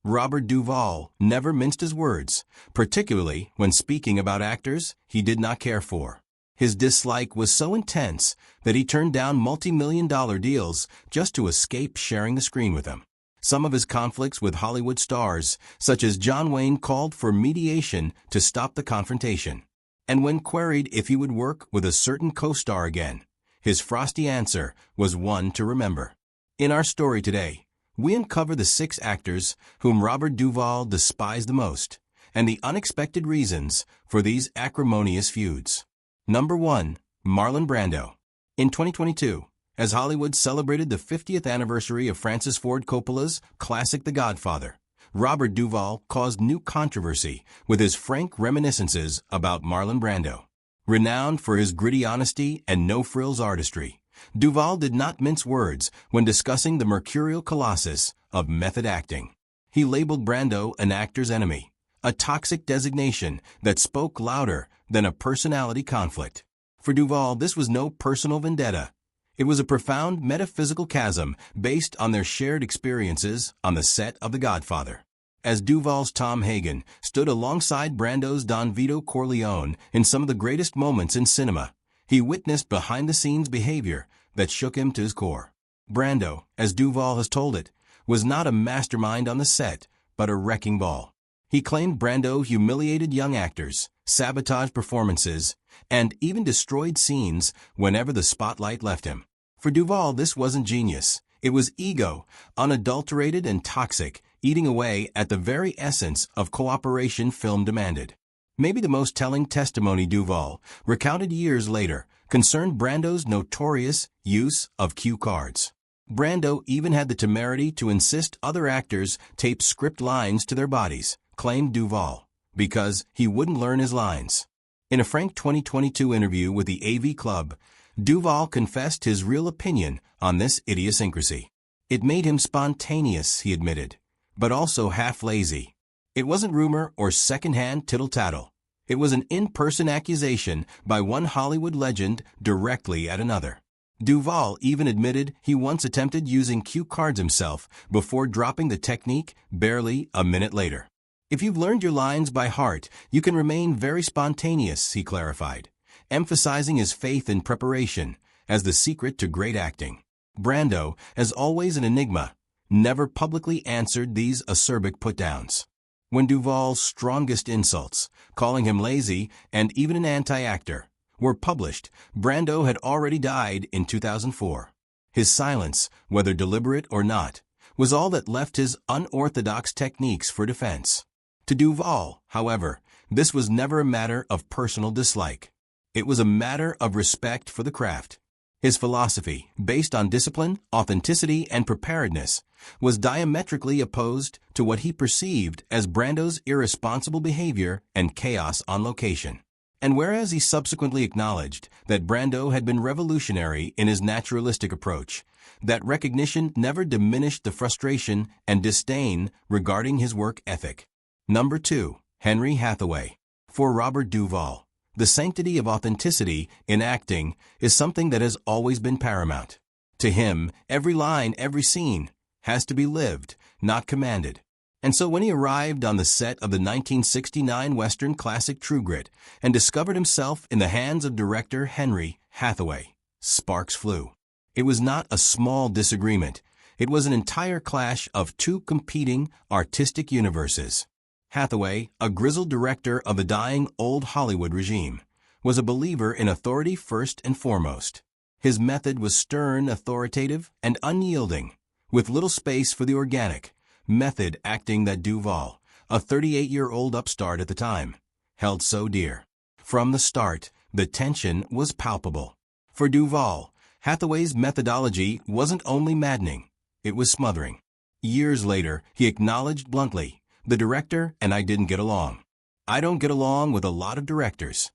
Robert Duvall never minced his words, particularly when speaking about actors he did not care for. His dislike was so intense that he turned down multi-million-dollar deals just to escape sharing the screen with them. Some of his conflicts with Hollywood stars, such as John Wayne, called for mediation to stop the confrontation. And when queried if he would work with a certain co-star again, his frosty answer was one to remember. In our story today, we uncover the 6 actors whom Robert Duvall despised the most, and the unexpected reasons for these acrimonious feuds. Number 1. Marlon Brando. In 2022, as Hollywood celebrated the 50th anniversary of Francis Ford Coppola's classic The Godfather, Robert Duvall caused new controversy with his frank reminiscences about Marlon Brando. Renowned for his gritty honesty and no-frills artistry, Duvall did not mince words when discussing the mercurial colossus of method acting. He labeled Brando an actor's enemy, a toxic designation that spoke louder than a personality conflict. For Duvall, this was no personal vendetta. It was a profound metaphysical chasm based on their shared experiences on the set of The Godfather. As Duvall's Tom Hagen stood alongside Brando's Don Vito Corleone in some of the greatest moments in cinema, he witnessed behind-the-scenes behavior that shook him to his core. Brando, as Duvall has told it, was not a mastermind on the set, but a wrecking ball. He claimed Brando humiliated young actors, sabotaged performances, and even destroyed scenes whenever the spotlight left him. For Duvall, this wasn't genius. It was ego, unadulterated and toxic, eating away at the very essence of cooperation film demanded. Maybe the most telling testimony Duvall recounted years later concerned Brando's notorious use of cue cards. Brando even had the temerity to insist other actors tape script lines to their bodies, claimed Duvall, because he wouldn't learn his lines. In a frank 2022 interview with the AV Club, Duvall confessed his real opinion on this idiosyncrasy. It made him spontaneous, he admitted, but also half lazy. It wasn't rumor or second-hand tittle-tattle. It was an in-person accusation by one Hollywood legend directly at another. Duvall even admitted he once attempted using cue cards himself before dropping the technique barely a minute later. If you've learned your lines by heart, you can remain very spontaneous, he clarified, emphasizing his faith in preparation as the secret to great acting. Brando, as always an enigma, never publicly answered these acerbic put-downs. When Duvall's strongest insults, calling him lazy and even an anti-actor, were published, Brando had already died in 2004. His silence, whether deliberate or not, was all that left his unorthodox techniques for defense. To Duvall, however, this was never a matter of personal dislike. It was a matter of respect for the craft. His philosophy, based on discipline, authenticity, and preparedness, was diametrically opposed to what he perceived as Brando's irresponsible behavior and chaos on location. And whereas he subsequently acknowledged that Brando had been revolutionary in his naturalistic approach, that recognition never diminished the frustration and disdain regarding his work ethic. Number 2. Henry Hathaway. For Robert Duvall, the sanctity of authenticity in acting is something that has always been paramount. To him, every line, every scene, has to be lived, not commanded. And so when he arrived on the set of the 1969 Western classic True Grit and discovered himself in the hands of director Henry Hathaway, sparks flew. It was not a small disagreement. It was an entire clash of two competing artistic universes. Hathaway, a grizzled director of the dying old Hollywood regime, was a believer in authority first and foremost. His method was stern, authoritative, and unyielding, with little space for the organic method acting that Duvall, a 38-year-old upstart at the time, held so dear. From the start, the tension was palpable. For Duvall, Hathaway's methodology wasn't only maddening, it was smothering. Years later, he acknowledged bluntly, "The director and I didn't get along. I don't get along with a lot of directors."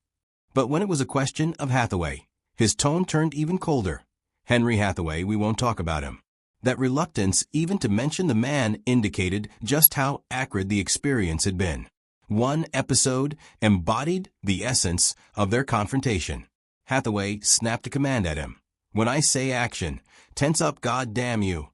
But when it was a question of Hathaway, his tone turned even colder. Henry Hathaway, we won't talk about him. That reluctance even to mention the man indicated just how acrid the experience had been. One episode embodied the essence of their confrontation. Hathaway snapped a command at him. "When I say action, tense up, God damn you."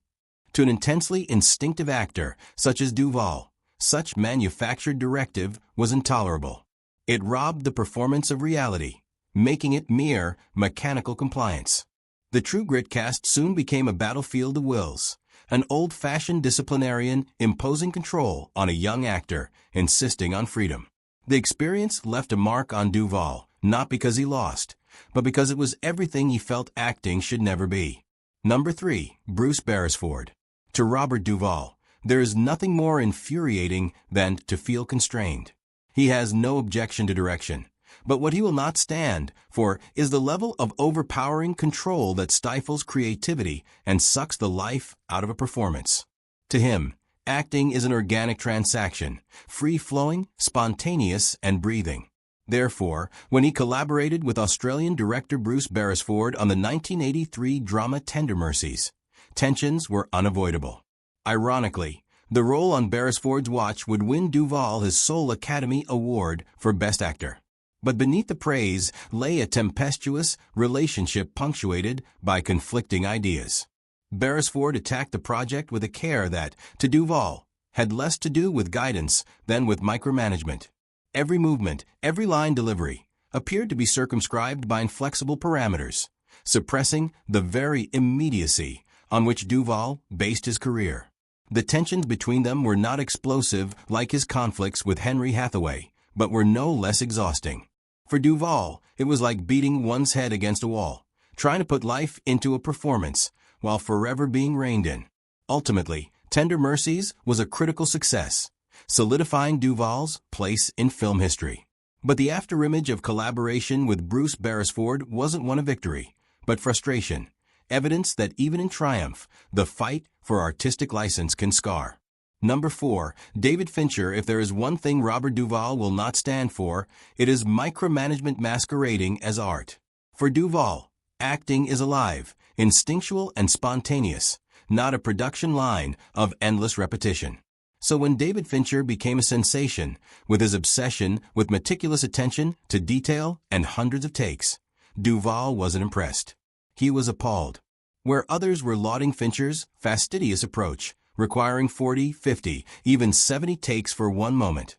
To an intensely instinctive actor, such as Duvall, such manufactured directive was intolerable. It robbed the performance of reality, making it mere mechanical compliance. The True Grit cast soon became a battlefield of wills, an old-fashioned disciplinarian imposing control on a young actor, insisting on freedom. The experience left a mark on Duvall, not because he lost, but because it was everything he felt acting should never be. Number 3. Bruce Beresford. To Robert Duvall, there is nothing more infuriating than to feel constrained. He has no objection to direction, but what he will not stand for is the level of overpowering control that stifles creativity and sucks the life out of a performance. To him, acting is an organic transaction, free-flowing, spontaneous, and breathing. Therefore, when he collaborated with Australian director Bruce Beresford on the 1983 drama Tender Mercies, tensions were unavoidable. Ironically, the role on Beresford's watch would win Duvall his sole Academy Award for Best Actor. But beneath the praise lay a tempestuous relationship punctuated by conflicting ideas. Beresford attacked the project with a care that, to Duvall, had less to do with guidance than with micromanagement. Every movement, every line delivery, appeared to be circumscribed by inflexible parameters, suppressing the very immediacy on which Duvall based his career. The tensions between them were not explosive like his conflicts with Henry Hathaway, but were no less exhausting. For Duvall, it was like beating one's head against a wall, trying to put life into a performance, while forever being reined in. Ultimately, Tender Mercies was a critical success, solidifying Duvall's place in film history. But the afterimage of collaboration with Bruce Beresford wasn't one of victory, but frustration, evidence that even in triumph, the fight for artistic license can scar. Number 4. David Fincher. If there is one thing Robert Duvall will not stand for, it is micromanagement masquerading as art. For Duvall, acting is alive, instinctual and spontaneous, not a production line of endless repetition. So when David Fincher became a sensation, with his obsession with meticulous attention to detail and hundreds of takes, Duvall wasn't impressed. He was appalled. Where others were lauding Fincher's fastidious approach, requiring 40, 50, even 70 takes for one moment,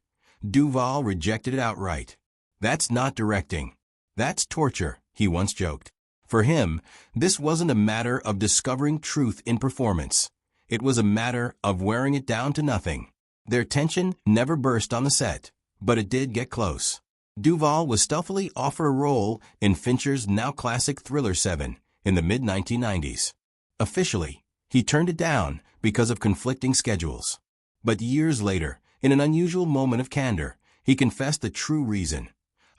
Duvall rejected it outright. That's not directing. That's torture, he once joked. For him, this wasn't a matter of discovering truth in performance. It was a matter of wearing it down to nothing. Their tension never burst on the set, but it did get close. Duvall was stealthily offered a role in Fincher's now classic thriller Seven in the mid-1990s. Officially, he turned it down because of conflicting schedules. But years later, in an unusual moment of candor, he confessed the true reason.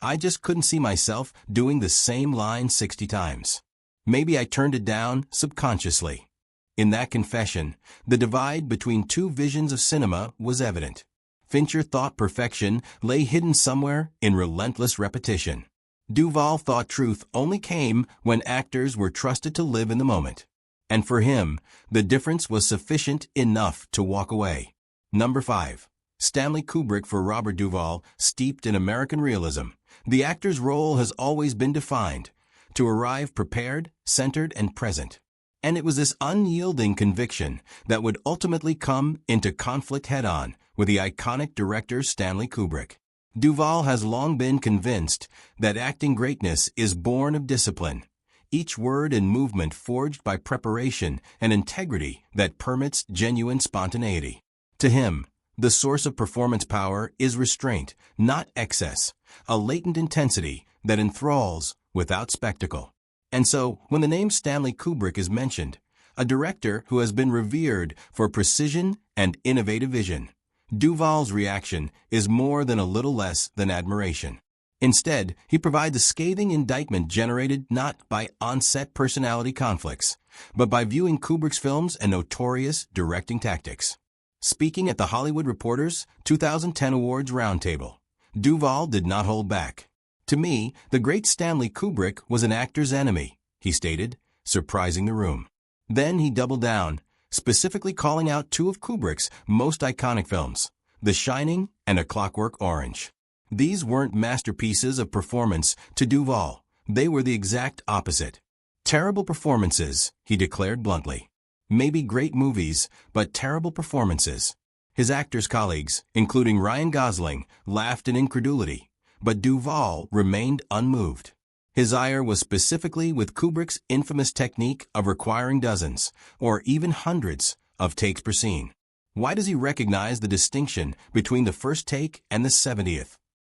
I just couldn't see myself doing the same line 60 times. Maybe I turned it down subconsciously. In that confession, the divide between two visions of cinema was evident. Fincher thought perfection lay hidden somewhere in relentless repetition. Duvall thought truth only came when actors were trusted to live in the moment. And for him, the difference was sufficient enough to walk away. Number 5. Stanley Kubrick. For Robert Duvall, steeped in American realism, the actor's role has always been defined, to arrive prepared, centered, and present. And it was this unyielding conviction that would ultimately come into conflict head-on with the iconic director Stanley Kubrick. Duvall has long been convinced that acting greatness is born of discipline, each word and movement forged by preparation and integrity that permits genuine spontaneity. To him, the source of performance power is restraint, not excess, a latent intensity that enthralls without spectacle. And so, when the name Stanley Kubrick is mentioned, a director who has been revered for precision and innovative vision, Duvall's reaction is more than a little less than admiration. Instead, he provides a scathing indictment generated not by on-set personality conflicts, but by viewing Kubrick's films and notorious directing tactics. Speaking at the Hollywood Reporter's 2010 Awards Roundtable, Duvall did not hold back. To me, the great Stanley Kubrick was an actor's enemy, he stated, surprising the room. Then he doubled down, specifically calling out two of Kubrick's most iconic films, The Shining and A Clockwork Orange. These weren't masterpieces of performance to Duvall. They were the exact opposite. Terrible performances, he declared bluntly. Maybe great movies, but terrible performances. His actors' colleagues, including Ryan Gosling, laughed in incredulity, but Duvall remained unmoved. His ire was specifically with Kubrick's infamous technique of requiring dozens, or even hundreds, of takes per scene. Why does he recognize the distinction between the first take and the 70th?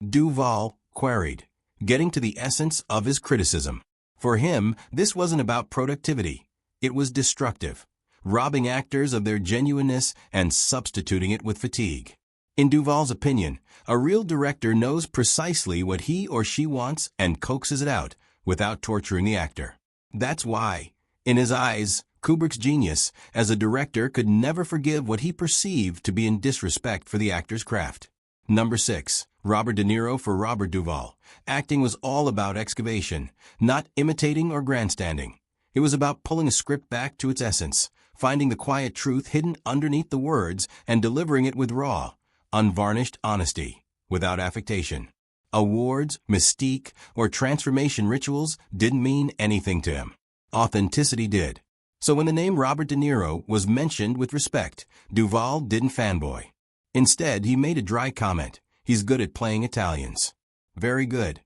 Duvall queried, getting to the essence of his criticism. For him, this wasn't about productivity. It was destructive, robbing actors of their genuineness and substituting it with fatigue. In Duvall's opinion, a real director knows precisely what he or she wants and coaxes it out without torturing the actor. That's why, in his eyes, Kubrick's genius as a director could never forgive what he perceived to be in disrespect for the actor's craft. Number 6. Robert De Niro for Robert Duvall. Acting was all about excavation, not imitating or grandstanding. It was about pulling a script back to its essence, finding the quiet truth hidden underneath the words and delivering it with raw, unvarnished honesty, without affectation. Awards, mystique, or transformation rituals didn't mean anything to him. Authenticity did. So when the name Robert De Niro was mentioned with respect, Duvall didn't fanboy. Instead, he made a dry comment. He's good at playing Italians. Very good.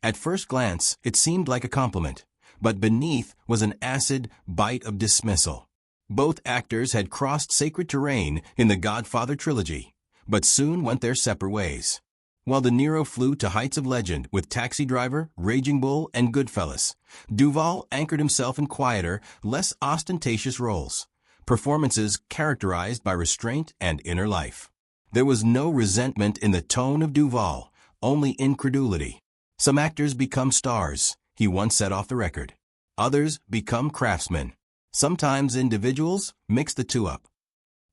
At first glance, it seemed like a compliment, but beneath was an acid bite of dismissal. Both actors had crossed sacred terrain in the Godfather trilogy, but soon went their separate ways. While De Niro flew to heights of legend with Taxi Driver, Raging Bull, and Goodfellas, Duvall anchored himself in quieter, less ostentatious roles, performances characterized by restraint and inner life. There was no resentment in the tone of Duvall, only incredulity. Some actors become stars, he once said off the record. Others become craftsmen. Sometimes individuals mix the two up.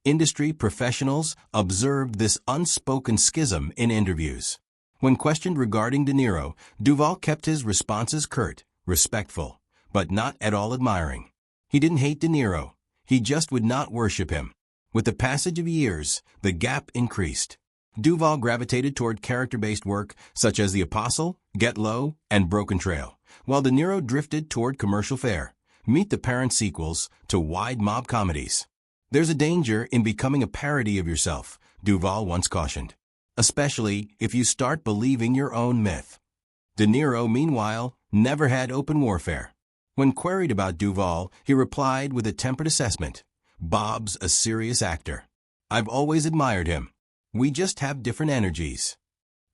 Industry professionals observed this unspoken schism in interviews. When questioned regarding De Niro, Duvall kept his responses curt, respectful, but not at all admiring. He didn't hate De Niro. He just would not worship him. With the passage of years, the gap increased. Duvall gravitated toward character-based work such as The Apostle, Get Low, and Broken Trail, while De Niro drifted toward commercial fare, Meet the Parent sequels to wide mob comedies. There's a danger in becoming a parody of yourself, Duvall once cautioned, especially if you start believing your own myth. De Niro, meanwhile, never had open warfare. When queried about Duvall, he replied with a tempered assessment. Bob's a serious actor. I've always admired him. We just have different energies.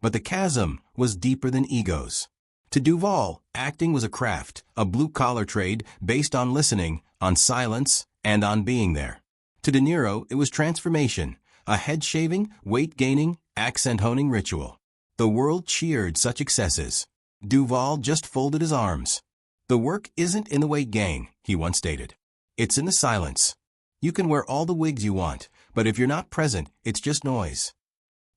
But the chasm was deeper than egos. To Duvall, acting was a craft, a blue-collar trade based on listening, on silence, and on being there. To De Niro, it was transformation, a head-shaving, weight-gaining, accent-honing ritual. The world cheered such excesses. Duvall just folded his arms. The work isn't in the weight gain, he once stated. It's in the silence. You can wear all the wigs you want, but if you're not present, it's just noise.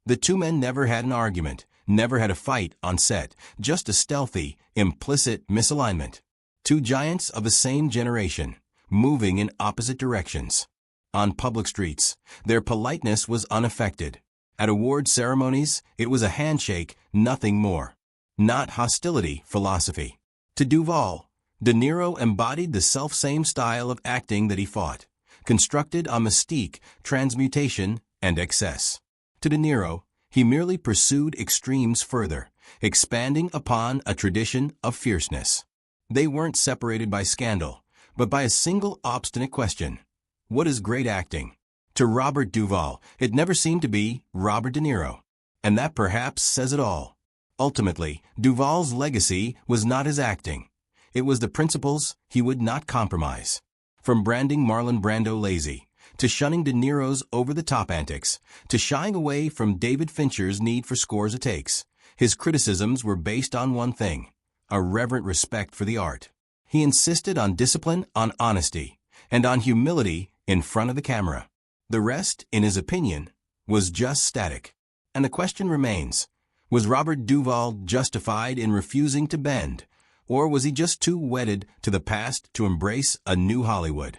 The two men never had an argument, never had a fight on set, just a stealthy, implicit misalignment. Two giants of the same generation, moving in opposite directions. On public streets, their politeness was unaffected. At award ceremonies, it was a handshake, nothing more. Not hostility philosophy. To Duvall, De Niro embodied the self-same style of acting that he fought, constructed on mystique, transmutation, and excess. To De Niro, he merely pursued extremes further, expanding upon a tradition of fierceness. They weren't separated by scandal, but by a single obstinate question. What is great acting? To Robert Duvall, it never seemed to be Robert De Niro. And that perhaps says it all. Ultimately, Duvall's legacy was not his acting. It was the principles he would not compromise. From branding Marlon Brando lazy, to shunning De Niro's over-the-top antics, to shying away from David Fincher's need for scores of takes, his criticisms were based on one thing, a reverent respect for the art. He insisted on discipline, on honesty, and on humility in front of the camera. The rest, in his opinion, was just static. And the question remains, was Robert Duvall justified in refusing to bend, or was he just too wedded to the past to embrace a new Hollywood?